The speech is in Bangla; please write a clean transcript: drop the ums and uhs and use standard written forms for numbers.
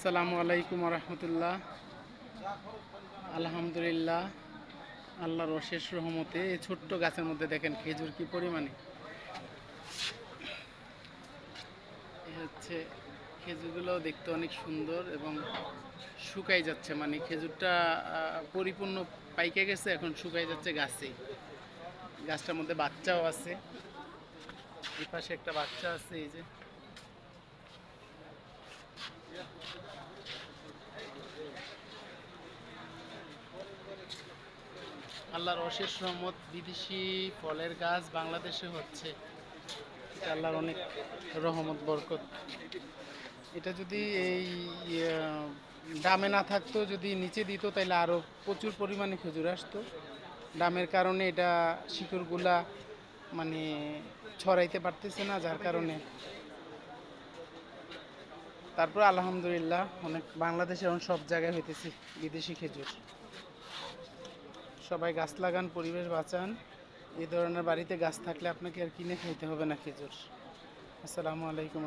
আসসালামু আলাইকুম রহমতুল্লাহ। আলহামদুলিল্লাহ, আল্লাহর অশেষ রহমতে এই ছোট্ট গাছের মধ্যে দেখেন খেজুর কি পরিমাণে। এই হচ্ছে খেজুরগুলো দেখতে অনেক সুন্দর এবং শুকাই যাচ্ছে, মানে খেজুরটা পরিপূর্ণ পাইকে গেছে, এখন শুকাই যাচ্ছে গাছে। গাছটার মধ্যে বাচ্চাও আছে, এই পাশে একটা বাচ্চা আছে। এই যে আল্লাহর অশেষ রহমত, বিদেশি ফলের গাছ বাংলাদেশে হচ্ছে, এটা আল্লাহর অনেক রহমত বরকত। এটা যদি এই ডামে না থাকতো, যদি নিচে দিত, তাহলে আরও প্রচুর পরিমাণে খেজুর আসতো। ডামের কারণে এটা শিকড়গুলা মানে ছড়াইতে পারতেছে না, যার কারণে। তারপর আলহামদুলিল্লাহ, অনেক বাংলাদেশে এখন সব জায়গায় হইতেছে বিদেশি খেজুর। সবাই গাছ লাগান, পরিবেশ বাঁচান। এই ধরনের বাড়িতে গাছ থাকলে আপনাকে আর কিনে খাইতে হবে না খেজুর। আসসালামু আলাইকুম।